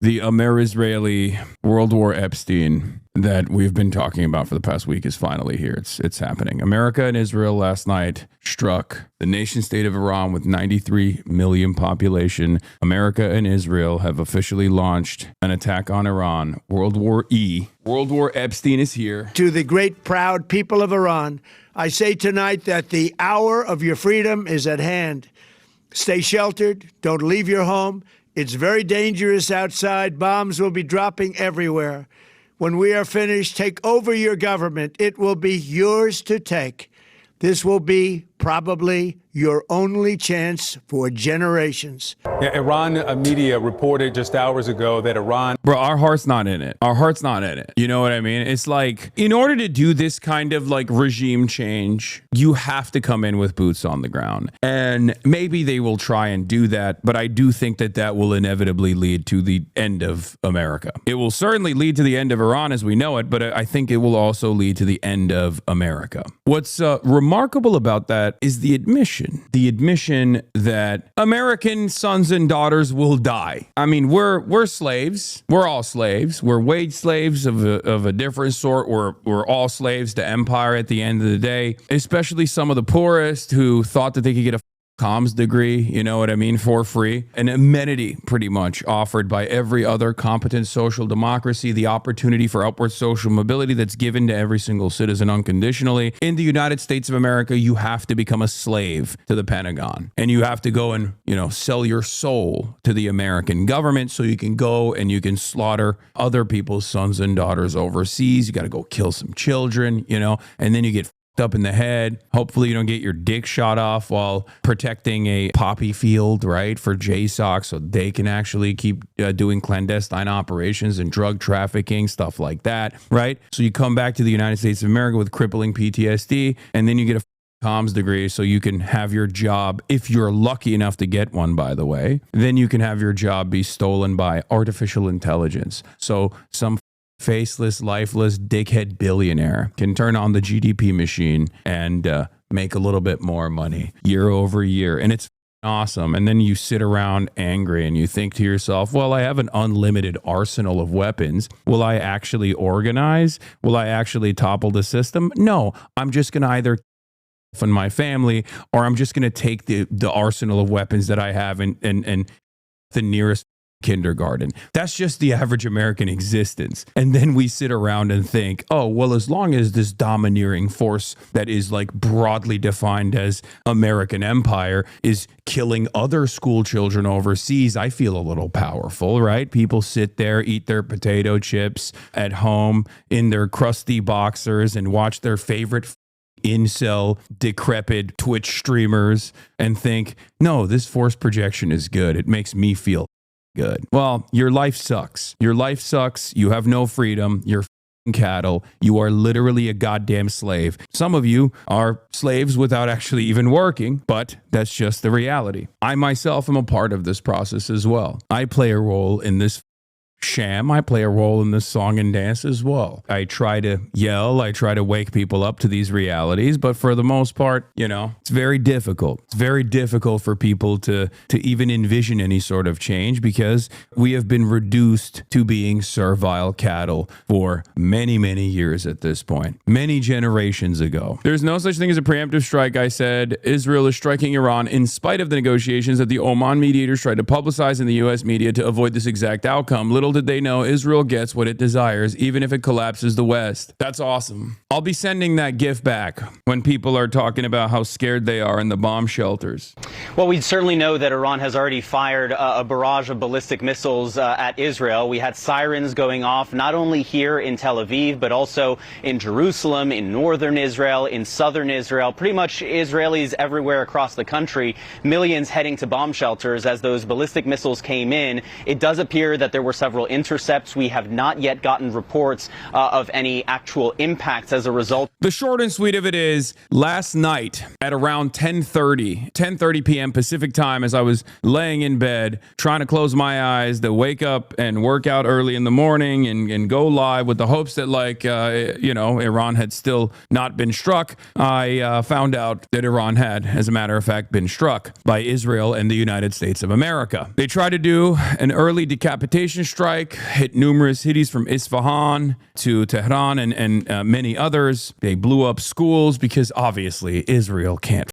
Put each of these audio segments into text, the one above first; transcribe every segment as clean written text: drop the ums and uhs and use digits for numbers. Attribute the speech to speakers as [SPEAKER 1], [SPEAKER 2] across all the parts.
[SPEAKER 1] The Amer-Israeli World War Epstein that we've been talking about for the past week is finally here. It's happening. America and Israel last night struck the nation state of Iran with 93 million population. America and Israel have officially launched an attack on Iran. World War E. World War Epstein is here.
[SPEAKER 2] To the great, proud people of Iran, I say tonight that the hour of your freedom is at hand. Stay sheltered. Don't leave your home. It's very dangerous outside. Bombs will be dropping everywhere. When we are finished, take over your government. It will be yours to take. This will be probably your only chance for generations.
[SPEAKER 3] Yeah, Iran media reported just hours ago that Iran...
[SPEAKER 1] Bro, our heart's not in it. Our heart's not in it. You know what I mean? It's like, in order to do this kind of like regime change, you have to come in with boots on the ground. And maybe they will try and do that, but I do think that that will inevitably lead to the end of America. It will certainly lead to the end of Iran as we know it, but I think it will also lead to the end of America. What's remarkable about that is the admission that American sons and daughters will die. I mean, we're slaves. We're all slaves. We're wage slaves of a different sort. We're all slaves to empire at the end of the day, especially some of the poorest who thought that they could get a comms degree, you know what I mean, for free. An amenity pretty much offered by every other competent social democracy, the opportunity for upward social mobility that's given to every single citizen unconditionally. In the United States of America, you have to become a slave to the Pentagon, and you have to go and, sell your soul to the American government so you can go and you can slaughter other people's sons and daughters overseas. You got to go kill some children, and then you get up in the head. Hopefully you don't get your dick shot off while protecting a poppy field, right, for JSOC, so they can actually keep doing clandestine operations and drug trafficking, stuff like that, right? So you come back to the United States of America with crippling PTSD, and then you get a comms degree so you can have your job, if you're lucky enough to get one, by the way, then you can have your job be stolen by artificial intelligence. So some faceless, lifeless, dickhead billionaire can turn on the GDP machine and make a little bit more money year over year. And it's awesome. And then you sit around angry and you think to yourself, well, I have an unlimited arsenal of weapons. Will I actually organize? Will I actually topple the system? No, I'm just going to either fund my family, or I'm just going to take the arsenal of weapons that I have and the nearest kindergarten. That's just the average American existence. And then we sit around and think, oh, well, as long as this domineering force that is like broadly defined as American empire is killing other school children overseas, I feel a little powerful, right? People sit there, eat their potato chips at home in their crusty boxers and watch their favorite incel, decrepit Twitch streamers and think, no, this force projection is good. It makes me feel good. Well, your life sucks. Your life sucks. You have no freedom. You're cattle. You are literally a goddamn slave. Some of you are slaves without actually even working, but that's just the reality. I myself am a part of this process as well. I play a role in this sham. I play a role in this song and dance as well. I try to yell. I try to wake people up to these realities, but for the most part, it's very difficult. It's very difficult for people to even envision any sort of change because we have been reduced to being servile cattle for many, many years at this point. Many generations ago. There's no such thing as a preemptive strike, I said. Israel is striking Iran in spite of the negotiations that the Oman mediators tried to publicize in the U.S. media to avoid this exact outcome. Little did they know Israel gets what it desires, even if it collapses the West. That's awesome. I'll be sending that GIF back when people are talking about how scared they are in the bomb shelters.
[SPEAKER 4] Well, we certainly know that Iran has already fired a barrage of ballistic missiles at Israel. We had sirens going off not only here in Tel Aviv, but also in Jerusalem, in northern Israel, in southern Israel, pretty much Israelis everywhere across the country, millions heading to bomb shelters as those ballistic missiles came in. It does appear that there were several intercepts. We have not yet gotten reports of any actual impacts as a result.
[SPEAKER 1] The short and sweet of it is, last night at around 10:30 p.m. Pacific time, as I was laying in bed, trying to close my eyes to wake up and work out early in the morning and go live with the hopes that, Iran had still not been struck, I found out that Iran had, as a matter of fact, been struck by Israel and the United States of America. They tried to do an early decapitation strike, hit numerous cities from Isfahan to Tehran and many others. They blew up schools because obviously Israel can't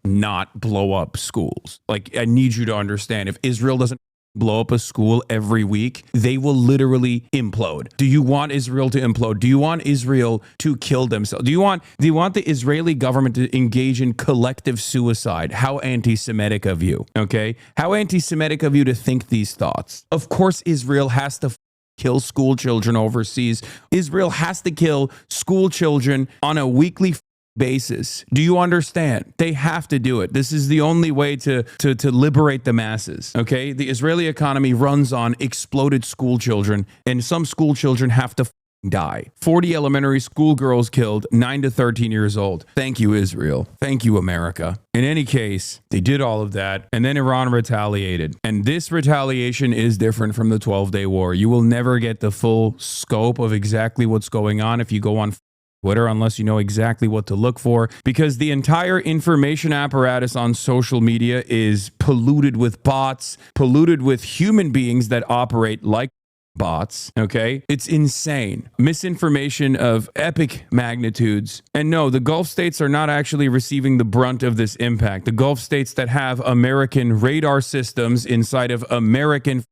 [SPEAKER 1] not blow up schools. Like, I need you to understand, if Israel doesn't blow up a school every week, they will literally implode. Do you want Israel to implode? Do you want Israel to kill themselves? Do you want the Israeli government to engage in collective suicide? How anti-Semitic of you, okay? How anti-Semitic of you to think these thoughts. Of course, Israel has to kill school children overseas. Israel has to kill school children on a weekly basis. Do you understand? They have to do it. This is the only way to liberate the masses. Okay? The Israeli economy runs on exploded school children, and some school children have to die. 40 elementary school girls killed, 9 to 13 years old. Thank you, Israel. Thank you, America. In any case, they did all of that, and then Iran retaliated. And this retaliation is different from the 12-day war. You will never get the full scope of exactly what's going on if you go on Twitter, unless you know exactly what to look for, because the entire information apparatus on social media is polluted with bots, polluted with human beings that operate like bots. Okay, it's insane. Misinformation of epic magnitudes. And no, the Gulf states are not actually receiving the brunt of this impact. The Gulf states that have American radar systems inside of American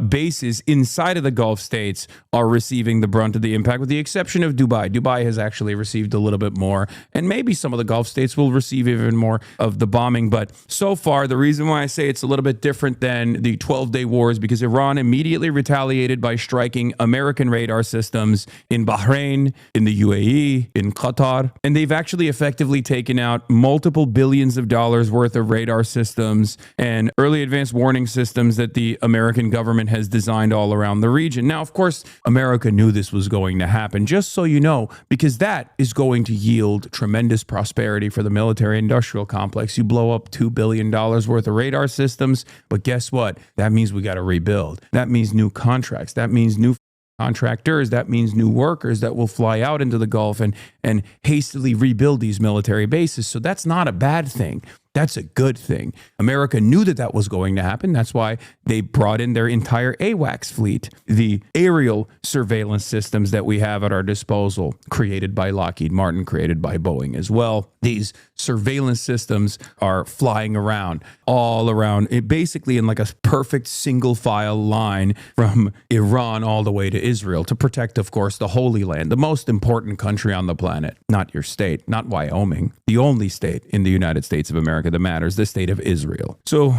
[SPEAKER 1] bases inside of the Gulf states are receiving the brunt of the impact, with the exception of Dubai. Dubai has actually received a little bit more, and maybe some of the Gulf states will receive even more of the bombing. But so far, the reason why I say it's a little bit different than the 12-day war is because Iran immediately retaliated by striking American radar systems in Bahrain, in the UAE, in Qatar, and they've actually effectively taken out multiple billions of dollars worth of radar systems and early advanced warning systems that the American government has designed all around the region. Now, of course, America knew this was going to happen, just so you know, because that is going to yield tremendous prosperity for the military-industrial complex. You blow up $2 billion worth of radar systems, but guess what? That means we got to rebuild. That means new contracts. That means new contractors. That means new workers that will fly out into the Gulf and hastily rebuild these military bases. So that's not a bad thing. That's a good thing. America knew that that was going to happen. That's why they brought in their entire AWACS fleet, the aerial surveillance systems that we have at our disposal, created by Lockheed Martin, created by Boeing as well. These surveillance systems are flying around, all around, basically in like a perfect single file line from Iran all the way to Israel to protect, of course, the Holy Land, the most important country on the planet, not your state, not Wyoming, the only state in the United States of America that matters, the state of Israel. So,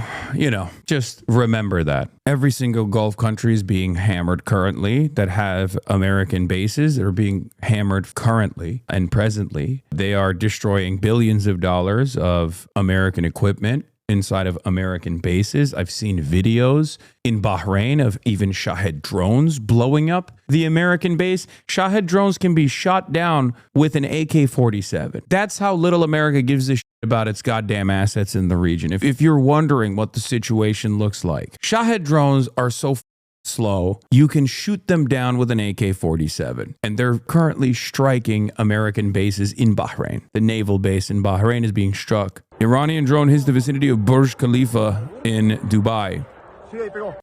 [SPEAKER 1] just remember that. Every single Gulf country is being hammered currently that have American bases that are being hammered currently and presently. They are destroying billions of dollars of American equipment inside of American bases. I've seen videos in Bahrain of even Shahed drones blowing up the American base. Shahed drones can be shot down with an AK-47. That's how little America gives a shit about its goddamn assets in the region. If you're wondering what the situation looks like, Shahed drones are so slow, you can shoot them down with an AK-47. And they're currently striking American bases in Bahrain. The naval base in Bahrain is being struck. Iranian drone hits the vicinity of Burj Khalifa in Dubai.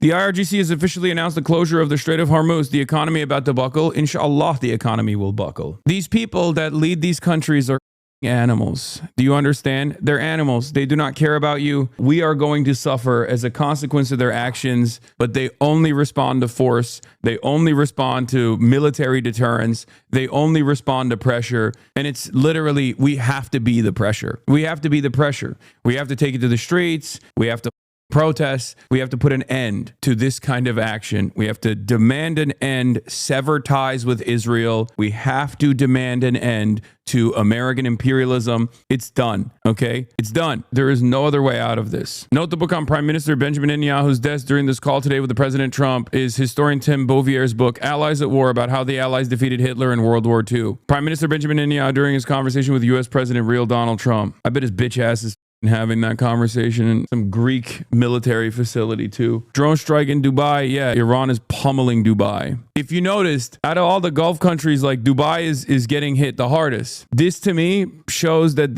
[SPEAKER 1] The IRGC has officially announced the closure of the Strait of Hormuz. The economy about to buckle. Inshallah, the economy will buckle. These people that lead these countries are animals. Do you understand? They're animals. They do not care about you. We are going to suffer as a consequence of their actions, but they only respond to force. They only respond to military deterrence. They only respond to pressure. And it's literally, we have to be the pressure. We have to be the pressure. We have to take it to the streets. We have to protests. We have to put an end to this kind of action. We have to demand an end, sever ties with Israel. We have to demand an end to American imperialism. It's done. Okay? It's done. There is no other way out of this. Note the book on Prime Minister Benjamin Netanyahu's desk during this call today with the President Trump is historian Tim Bouvier's book, Allies at War, about how the Allies defeated Hitler in World War II. Prime Minister Benjamin Netanyahu during his conversation with U.S. President real Donald Trump. I bet his bitch ass is having that conversation in some Greek military facility too. Drone strike in Dubai. Yeah, Iran is pummeling Dubai. If you noticed, out of all the Gulf countries, like Dubai is getting hit the hardest. This to me shows that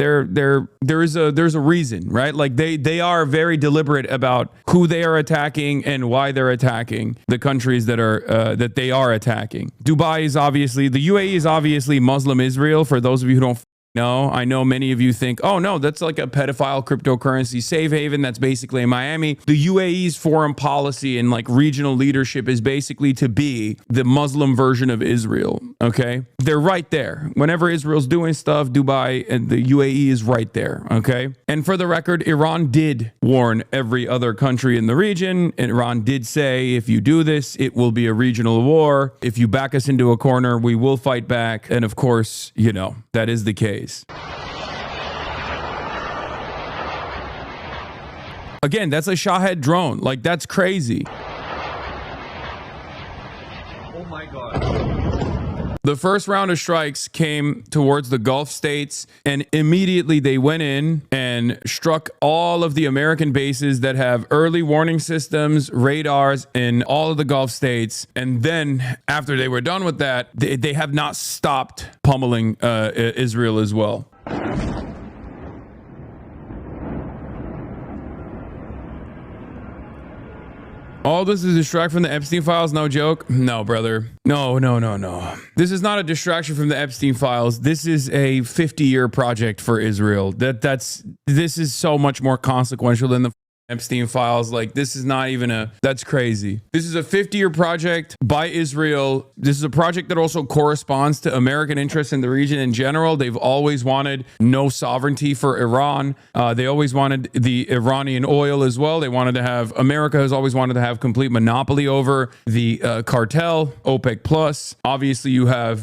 [SPEAKER 1] there's a reason, right? Like they are very deliberate about who they are attacking and why they're attacking the countries that they are attacking. Dubai is obviously, the UAE is obviously Muslim Israel. For those of you who don't no, I know many of you think, oh no, that's like a pedophile cryptocurrency safe haven. That's basically in Miami. The UAE's foreign policy and like regional leadership is basically to be the Muslim version of Israel. Okay. They're right there. Whenever Israel's doing stuff, Dubai and the UAE is right there. Okay. And for the record, Iran did warn every other country in the region. And Iran did say, if you do this, it will be a regional war. If you back us into a corner, we will fight back. And of course, you know, that is the case. Again, that's a Shahed drone. Like, that's crazy. Oh my God. The first round of strikes came towards the Gulf states, and immediately they went in and struck all of the American bases that have early warning systems, radars in all of the Gulf states. And then after they were done with that, they have not stopped pummeling Israel as well. All this is a distract from the Epstein files? No joke? No, brother. No. This is not a distraction from the Epstein files. This is a 50-year project for Israel. This is so much more consequential than the Epstein files. Like, this is not even that's crazy. This is a 50-year project by Israel. This is a project that also corresponds to American interests in the region in general. They've always wanted no sovereignty for Iran. They always wanted the Iranian oil as well. America has always wanted to have complete monopoly over the cartel, OPEC plus. Obviously you have,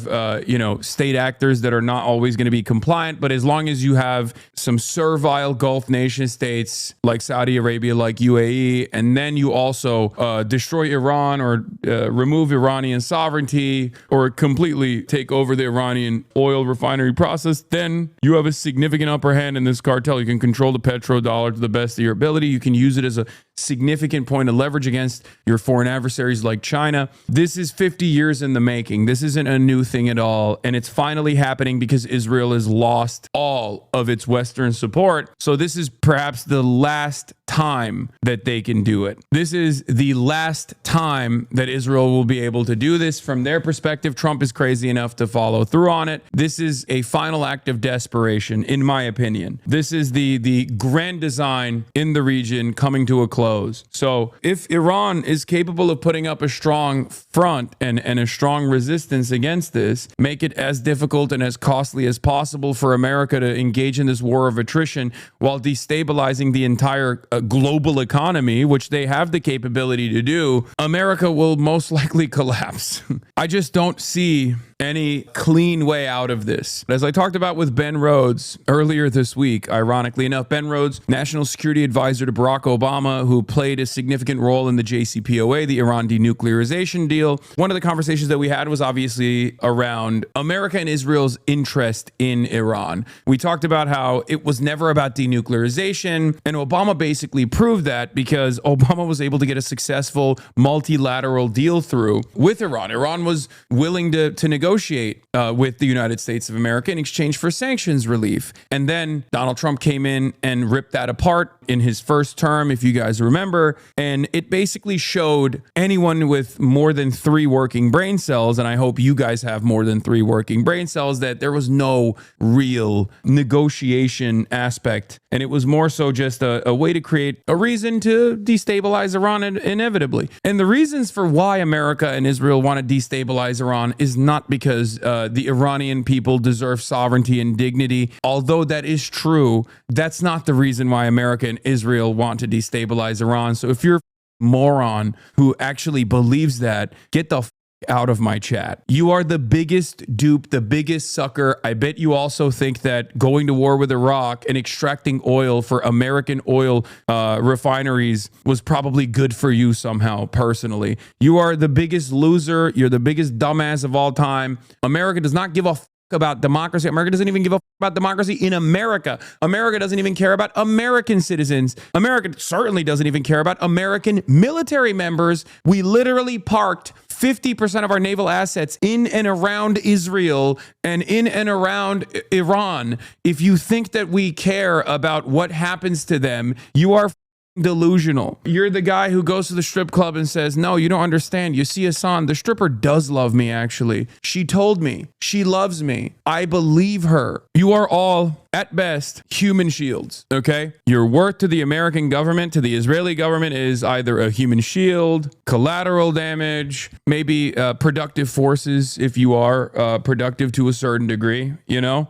[SPEAKER 1] state actors that are not always going to be compliant, but as long as you have some servile Gulf nation states like Saudi Arabia, like UAE, and then you also destroy Iran or remove Iranian sovereignty or completely take over the Iranian oil refinery process, then you have a significant upper hand in this cartel. You can control the petrodollar to the best of your ability. You can use it as a significant point of leverage against your foreign adversaries like China. This is 50 years in the making. This isn't a new thing at all. And it's finally happening because Israel has lost all of its Western support. So this is perhaps the last time that they can do it. This is the last time that Israel will be able to do this. From their perspective, Trump is crazy enough to follow through on it. This is a final act of desperation, in my opinion. This is the grand design in the region coming to a close. So if Iran is capable of putting up a strong front and a strong resistance against this, make it as difficult and as costly as possible for America to engage in this war of attrition while destabilizing the entire global economy, which they have the capability to do, America will most likely collapse. I just don't see any clean way out of this. As I talked about with Ben Rhodes earlier this week, ironically enough, Ben Rhodes, national security advisor to Barack Obama, who played a significant role in the JCPOA, the Iran denuclearization deal. One of the conversations that we had was obviously around America and Israel's interest in Iran. We talked about how it was never about denuclearization, and Obama basically proved that because Obama was able to get a successful multilateral deal through with Iran. Iran was willing to negotiate with the United States of America in exchange for sanctions relief. And then Donald Trump came in and ripped that apart in his first term, if you guys remember. And it basically showed anyone with more than 3 working brain cells, and I hope you guys have more than 3 working brain cells, that there was no real negotiation aspect. And it was more so just a way to create a reason to destabilize Iran inevitably. And the reasons for why America and Israel want to destabilize Iran is not because the Iranian people deserve sovereignty and dignity. Although that is true, that's not the reason why America and and Israel want to destabilize Iran. So if you're a moron who actually believes that, get the out of my chat. You are the biggest dupe, the biggest sucker. I bet you also think that going to war with Iraq and extracting oil for American oil refineries was probably good for you somehow personally. You are the biggest loser. You're the biggest dumbass of all time. America does not give a about democracy. America doesn't even give a about democracy in America. America doesn't even care about American citizens. America certainly doesn't even care about American military members. We literally parked 50% of our naval assets in and around Israel and in and around Iran. If you think that we care about what happens to them, you are delusional. You're the guy who goes to the strip club and says, no, you don't understand. You see, Hassan, the stripper does love me, actually. She told me she loves me. I believe her. You are all, at best, human shields, okay? Your worth to the American government, to the Israeli government, is either a human shield, collateral damage, maybe productive forces if you are productive to a certain degree, you know?